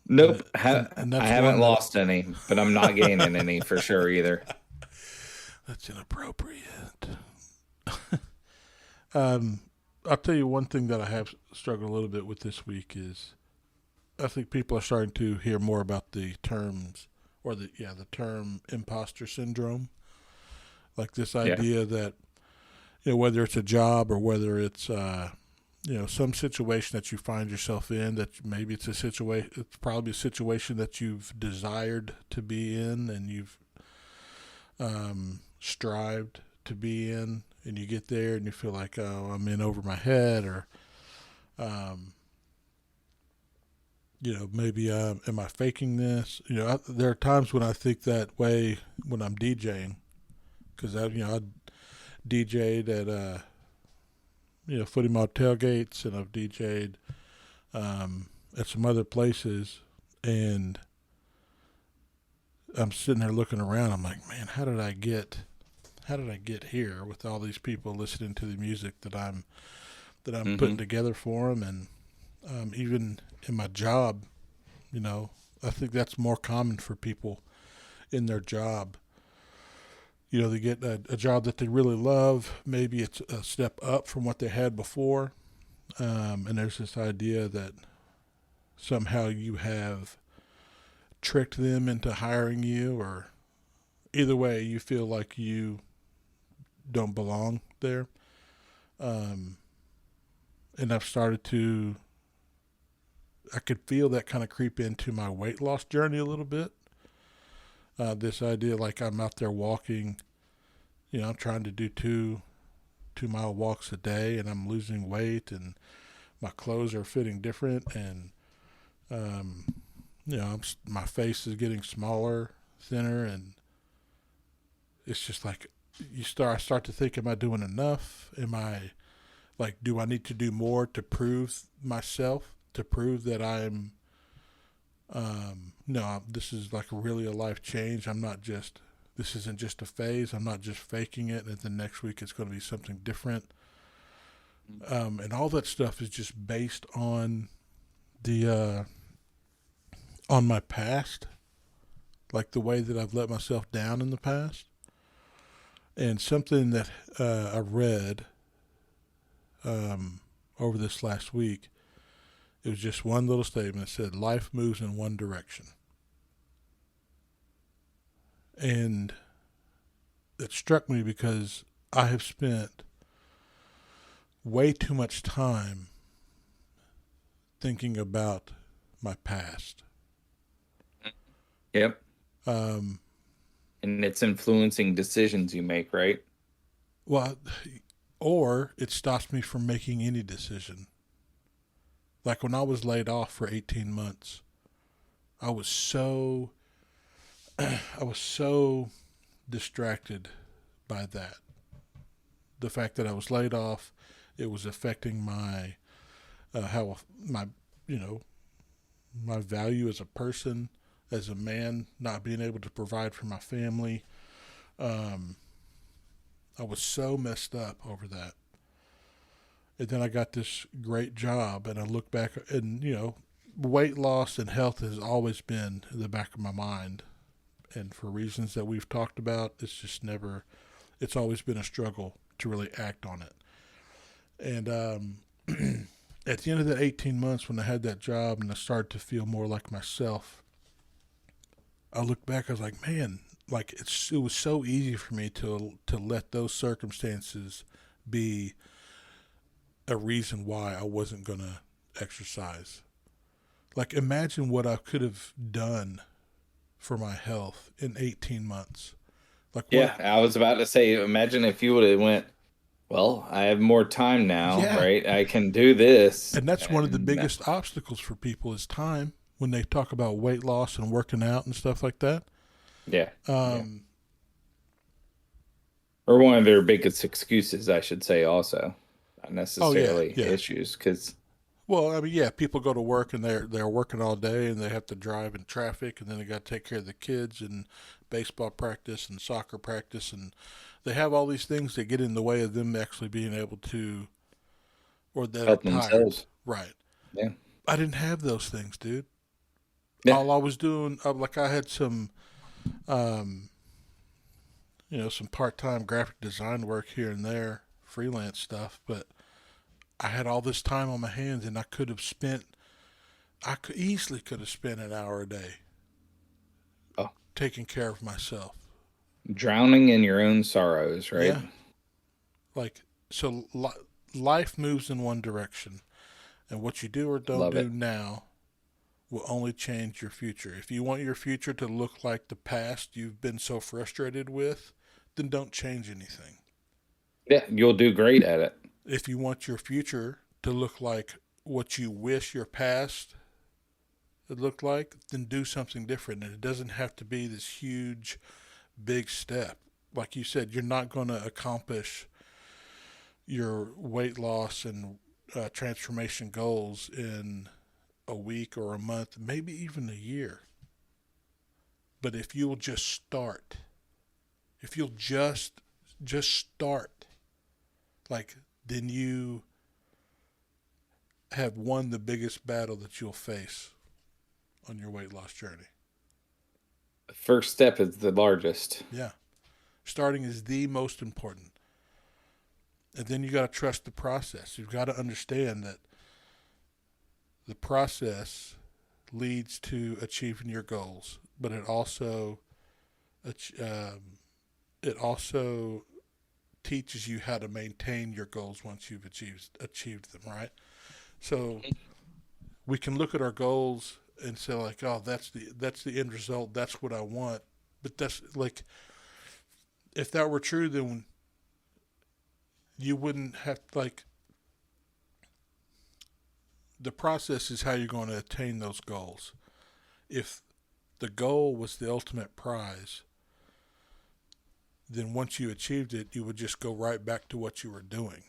Nope, and I that's haven't one that lost any, but I'm not gaining any for sure either. that's inappropriate. um, I'll tell you one thing that I have struggled a little bit with this week is I think people are starting to hear more about the terms, or the term imposter syndrome. Like this Yeah. idea that, whether it's a job or whether it's some situation that you find yourself in, that maybe it's probably a situation that you've desired to be in and you've strived to be in, and you get there and you feel like, oh, I'm in over my head, or um, maybe am I faking this? There are times when I think that way when I'm DJing, because I DJ'd at Footy Mob tailgates, and I've DJ'd at some other places, and I'm sitting there looking around. I'm like, man, how did I get here with all these people listening to the music that I'm Hmm. putting together for them, and even in my job, I think that's more common for people in their job. They get a job that they really love. Maybe it's a step up from what they had before, and there's this idea that somehow you have tricked them into hiring you, or either way, you feel like you don't belong there. Um, and I could feel that kind of creep into my weight loss journey a little bit. This idea, like I'm out there walking, I'm trying to do 2 mile walks a day, and I'm losing weight, and my clothes are fitting different, and um, my face is getting smaller, thinner, and it's just like I start to think, am I doing enough? Am I like, do I need to do more to prove myself, to prove that I'm no, this is like really a life change. This isn't just a phase. I'm not just faking it, and the next week it's going to be something different. And all that stuff is just based the on my past, like the way that I've let myself down in the past. And something that I read um, over this last week, it was just one little statement. It said, "Life moves in one direction," and it struck me because I have spent way too much time thinking about my past. Yep. Um, And it's influencing decisions you make, right? well, or it stops me from making any decision. Like when I was laid off for 18 months, I was so I was so distracted by that. The fact that I was laid off, it was affecting my how my you know my value as a person, as a man, not being able to provide for my family. Um, I was so messed up over that. And then I got this great job, and I look back, and weight loss and health has always been in the back of my mind. And for reasons that we've talked about, it's always been a struggle to really act on it. And at the end of that 18 months, when I had that job and I started to feel more like myself, I looked back, I was like, man, like it was so easy for me to let those circumstances be a reason why I wasn't gonna exercise. Like imagine what I could have done for my health in 18 months. Like what? Yeah, I was about to say, imagine if you would have went, well, I have more time now, Yeah. right? I can do this. And that's one of the And biggest obstacles for people is time when they talk about weight loss and working out and stuff like that. yeah, yeah. Um, Or one of their biggest excuses, I should say, also, not oh yeah, necessarily yeah. issues, because Well, I mean, yeah, people go to work and they're working all day and they have to drive in traffic and then they got to take care of the kids and baseball practice and soccer practice and they have all these things that get in the way of them actually being able to or that are help tired. themselves. Right. Yeah, I didn't have those things, dude. yeah. All I was doing, like I had some, um, some part-time graphic design work here and there, freelance stuff, but I had all this time on my hands and I could easily could have spent an hour a day Oh, taking care of myself. drowning in your own sorrows, right? Yeah. Like, so life moves in one direction, and what you do or don't Love do it. now will only change your future. If you want your future to look like the past you've been so frustrated with, then don't change anything. Yeah, you'll do great at it. If you want your future to look like what you wish your past it looked like, then do something different. And it doesn't have to be this huge, big step. Like you said, you're not going to accomplish your weight loss and transformation goals in a week or a month, maybe even a year. But if you'll just start, if you'll just start, like then you have won the biggest battle that you'll face on your weight loss journey. The first step is the largest. Yeah. Starting is the most important. And then you got to trust the process. You've got to understand that the process leads to achieving your goals, but it also teaches you how to maintain your goals once you've achieved them, right? So we can look at our goals and say like, oh, that's the end result. That's what I want. But that's like, if that were true, then you wouldn't have like the process is how you're going to attain those goals. If the goal was the ultimate prize, then once you achieved it, you would just go right back to what you were doing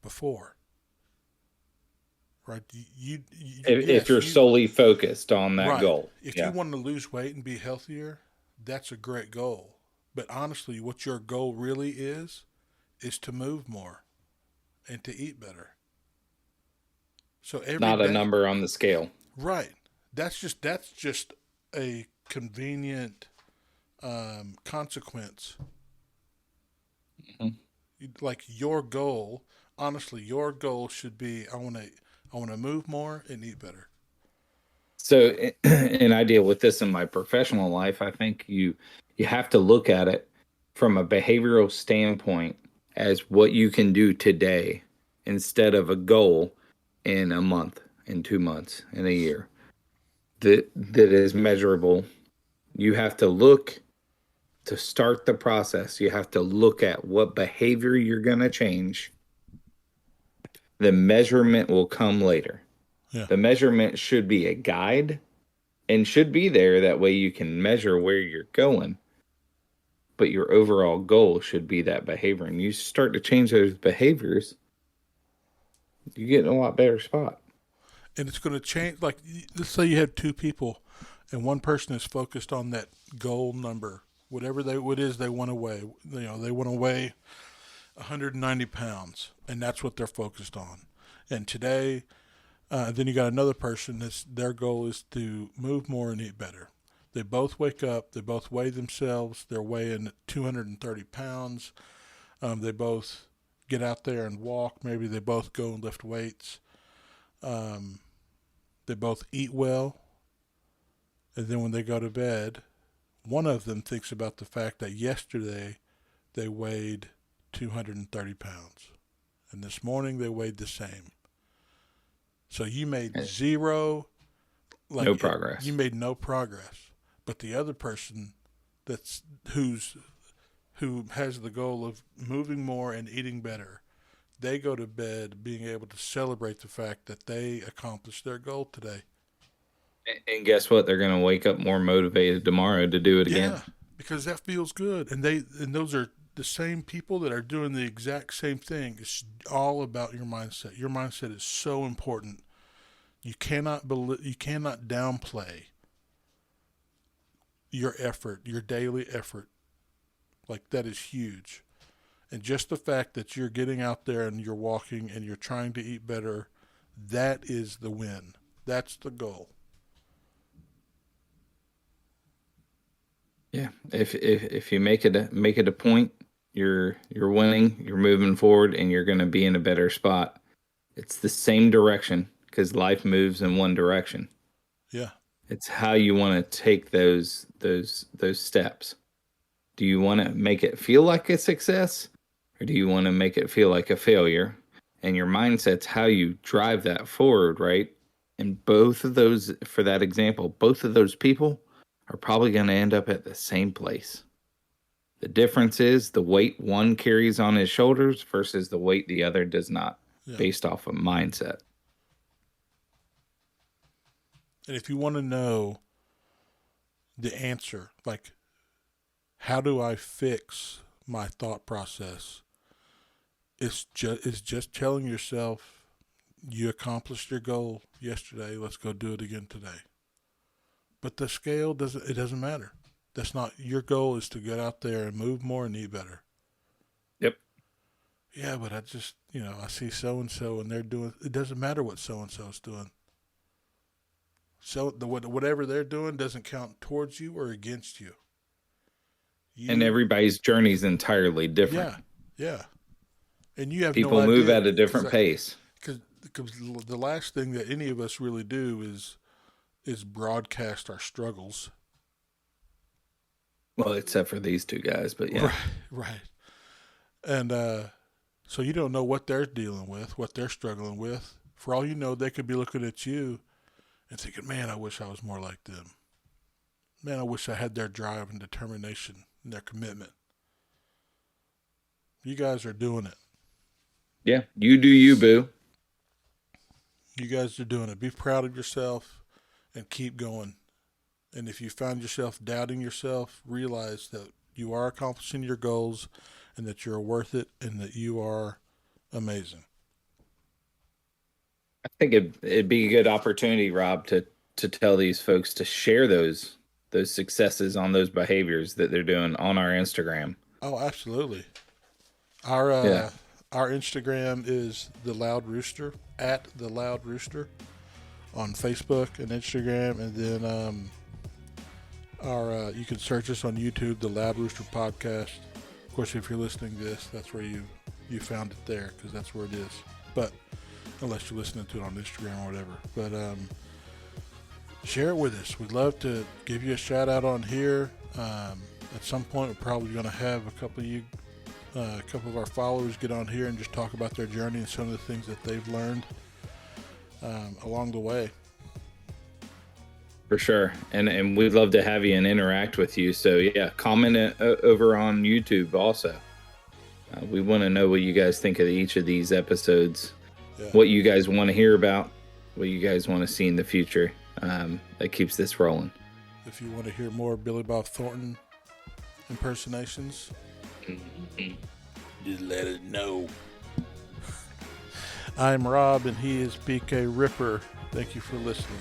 before. Right? If Yes, you're you solely focused on that right. goal. If you Yeah. want to lose weight and be healthier, that's a great goal. But honestly, what your goal really is to move more and to eat better. So every Not a day, number on the scale. right? That's just a convenient consequence. Mhm. Like your goal, honestly, your goal should be I want to move more and eat better. So, and I deal with this in my professional life. I think you have to look at it from a behavioral standpoint as what you can do today instead of a goal in a month, in 2 months, in a year that is measurable. You have to look to start the process. You have to look at what behavior you're going to change. The measurement will come later. Yeah. The measurement should be a guide and should be there. That way you can measure where you're going. But your overall goal should be that behavior. And you start to change those behaviors, you get in a lot better spot. And it's going to change. Like, let's say you have two people, and one person is focused on that goal number, whatever what is they want to weigh. They want to weigh 190 pounds, and that's what they're focused on. And today, then you got another person that's their goal is to move more and eat better. They both wake up, they both weigh themselves, they're weighing 230 pounds. They both get out there and walk. Maybe they both go and lift weights. Um, they both eat well. And then when they go to bed, One of them thinks about the fact that yesterday they weighed 230 pounds, and this morning they weighed the same. So you made zero, no progress. You made no progress. But the other person that's who has the goal of moving more and eating better, they go to bed being able to celebrate the fact that they accomplished their goal today. And guess what? They're going to wake up more motivated tomorrow to do it again. Yeah, because that feels good. And those are the same people that are doing the exact same thing. It's all about your mindset. Your mindset is so important. You cannot downplay your effort, your daily effort. Like, that is huge. And just the fact that you're getting out there and you're walking and you're trying to eat better, that is the win. That's the goal. Yeah, if you make it a point, you're winning, you're moving forward, and you're going to be in a better spot. It's the same direction because life moves in one direction. Yeah, it's how you want to take those steps. Do you want to make it feel like a success, or do you want to make it feel like a failure? And your mindset's how you drive that forward, right? And both of those, for that example, both of those people are probably going to end up at the same place. The difference is the weight one carries on his shoulders versus the weight the other does not, based off of mindset. And if you want to know the answer, like, how do I fix my thought process? It's just telling yourself, you accomplished your goal yesterday. Let's go do it again today. But the scale doesn't matter. That's not your goal. Is to get out there and move more and eat better. Yep. Yeah, but I just, I see so and so and they're doing. It doesn't matter what so and so is doing. So whatever they're doing doesn't count towards you or against you. And everybody's journey is entirely different. Yeah. And you have people no idea, move at a different pace. Because the last thing that any of us really do is broadcast our struggles. Well, except for these two guys, but yeah. Right. And so you don't know what they're dealing with, what they're struggling with. For all you know, they could be looking at you and thinking, man, I wish I was more like them. Man, I wish I had their drive and determination and their commitment. You guys are doing it. Yeah, you do you, boo. You guys are doing it. Be proud of yourself and keep going. And if you find yourself doubting yourself, realize that you are accomplishing your goals and that you're worth it and that you are amazing. I think it'd be a good opportunity, Rob, to tell these folks to share those successes on those behaviors that they're doing on our Instagram. Oh, absolutely. Our Instagram is The Loud Rooster, at The Loud Rooster on Facebook and Instagram. And then you can search us on YouTube, The Loud Rooster Podcast. Of course, if you're listening to this, that's where you found it there, because that's where it is. But unless you're listening to it on Instagram or whatever. But share it with us. We'd love to give you a shout out on here. At some point, we're probably going to have a couple of our followers get on here and just talk about their journey and some of the things that they've learned along the way. For sure. And we'd love to have you and interact with you. So yeah, comment over on YouTube also. We want to know what you guys think of each of these episodes, what you guys want to hear about, what you guys want to see in the future. That keeps this rolling. If you want to hear more Billy Bob Thornton impersonations, just let us know. I'm Rob and he is BK Ripper. Thank you for listening.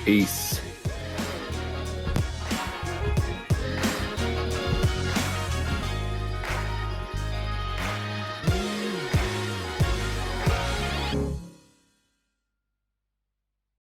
Peace.